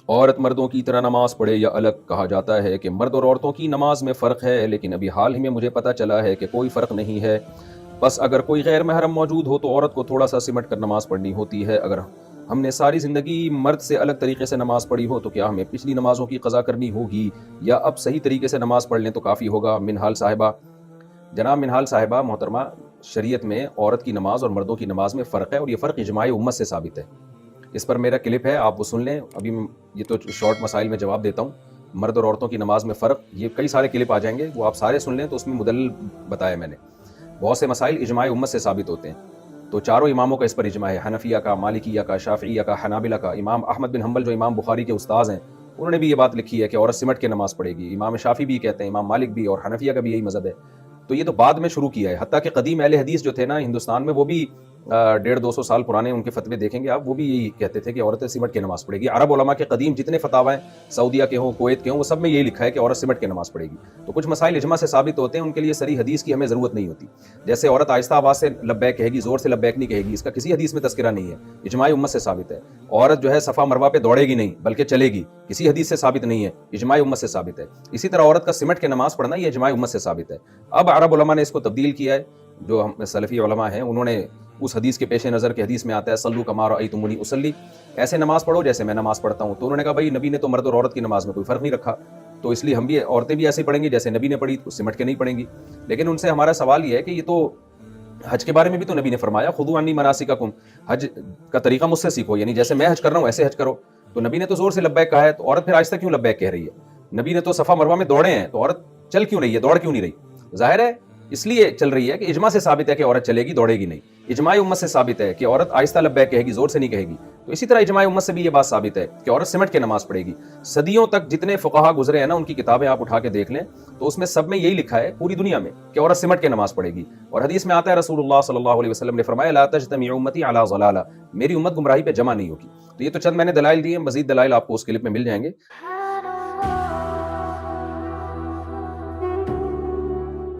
عورت مردوں کی طرح نماز پڑھے یا الگ؟ کہا جاتا ہے کہ مرد اور عورتوں کی نماز میں فرق ہے، لیکن ابھی حال ہی میں مجھے پتہ چلا ہے کہ کوئی فرق نہیں ہے۔ بس اگر کوئی غیر محرم موجود ہو تو عورت کو تھوڑا سا سمٹ کر نماز پڑھنی ہوتی ہے۔ اگر ہم نے ساری زندگی مرد سے الگ طریقے سے نماز پڑھی ہو تو کیا ہمیں پچھلی نمازوں کی قضا کرنی ہوگی، یا اب صحیح طریقے سے نماز پڑھ لیں تو کافی ہوگا؟ منہال صاحبہ، جناب منہال صاحبہ محترمہ، شریعت میں عورت کی نماز اور مردوں کی نماز میں فرق ہے، اور یہ فرق اجماع امت سے ثابت ہے۔ اس پر میرا کلپ ہے، آپ وہ سن لیں۔ ابھی یہ تو شارٹ مسائل میں جواب دیتا ہوں۔ مرد اور عورتوں کی نماز میں فرق، یہ کئی سارے کلپ آ جائیں گے، وہ آپ سارے سن لیں تو اس میں مدلل بتایا میں نے۔ بہت سے مسائل اجماع امت سے ثابت ہوتے ہیں، تو چاروں اماموں کا اس پر اجماع ہے، حنفیہ کا، مالکیہ کا، شافعیہ کا، حنابلہ کا۔ امام احمد بن حنبل جو امام بخاری کے استاذ ہیں، انہوں نے بھی یہ بات لکھی ہے کہ عورت سمٹ کے نماز پڑھے گی۔ امام شافعی بھی کہتے ہیں، امام مالک بھی، اور حنفیہ کا بھی یہی مذہب ہے۔ تو یہ تو بعد میں شروع کیا ہے، حتیٰ کہ قدیم اہل حدیث جو تھے نا ہندوستان میں، وہ بھی 150-200 سال پرانے ان کے فتوے دیکھیں گے آپ، وہ بھی یہی کہتے تھے کہ عورت سمٹ کے نماز پڑھے گی۔ عرب علماء کے قدیم جتنے فتاوی ہیں، سعودیہ کے ہوں، کویت کے ہوں، وہ سب میں یہی لکھا ہے کہ عورت سمٹ کے نماز پڑھے گی۔ تو کچھ مسائل اجماع سے ثابت ہوتے ہیں، ان کے لیے صریح حدیث کی ہمیں ضرورت نہیں ہوتی۔ جیسے عورت آہستہ آواز سے لبیک کہے گی، زور سے لبیک نہیں کہے گی، اس کا کسی حدیث میں تذکرہ نہیں ہے، اجماع امت سے ثابت ہے۔ عورت جو ہے صفا مروہ پہ دوڑے گی نہیں بلکہ چلے گی، کسی حدیث سے ثابت نہیں ہے، اجماع امت سے ثابت ہے۔ اسی طرح عورت کا سمٹ کے نماز پڑھنا، یہ اجماع امت سے ثابت ہے۔ اب عرب علماء نے اس کو تبدیل کیا ہے، جو ہم سلفی علماء ہیں، انہوں نے اس حدیث کے پیش نظر کے حدیث میں آتا ہے صلو کما رأیتمونی اصلی، ایسے نماز پڑھو جیسے میں نماز پڑھتا ہوں۔ تو انہوں نے کہا بھائی نبی نے تو مرد اور عورت کی نماز میں کوئی فرق نہیں رکھا، تو اس لیے ہم بھی، عورتیں بھی ایسے پڑھیں گی جیسے نبی نے پڑھی، تو سمٹ کے نہیں پڑھیں گی۔ لیکن ان سے ہمارا سوال یہ ہے کہ یہ تو حج کے بارے میں بھی تو نبی نے فرمایا خذوا عنی مناسککم، حج کا طریقہ مجھ سے سیکھو، یعنی جیسے میں حج کر رہا ہوں ایسے حج کرو۔ تو نبی نے تو زور سے لبیک کہا ہے، تو عورت پھر آہستہ کیوں لبیک کہہ رہی ہے؟ نبی نے تو صفا مروہ میں دوڑے ہیں، تو عورت چل کیوں رہی ہے، دوڑ کیوں نہیں رہی؟ ظاہر ہے اس لیے چل رہی ہے کہ اجماع سے ثابت ہے کہ عورت چلے گی، دوڑے گی نہیں۔ اجماع امت سے ثابت ہے کہ عورت آہستہ لبیک کہے گی، زور سے نہیں کہے گی۔ تو اسی طرح اجماع امت سے بھی یہ بات ثابت ہے کہ عورت سمٹ کے نماز پڑھے گی۔ صدیوں تک جتنے فقہا گزرے ہیں نا، ان کی کتابیں آپ اٹھا کے دیکھ لیں تو اس میں سب میں یہی لکھا ہے، پوری دنیا میں، کہ عورت سمٹ کے نماز پڑھے گی۔ اور حدیث میں آتا ہے رسول اللہ صلی اللہ علیہ وسلم نے فرمایا لا تجتمع امتی علی ضلالہ، میری امت گمراہی پہ جمع نہیں ہوگی۔ تو یہ تو چند میں نے دلائل دیے، مزید دلائل آپ کو اس کلپ میں مل جائیں گے۔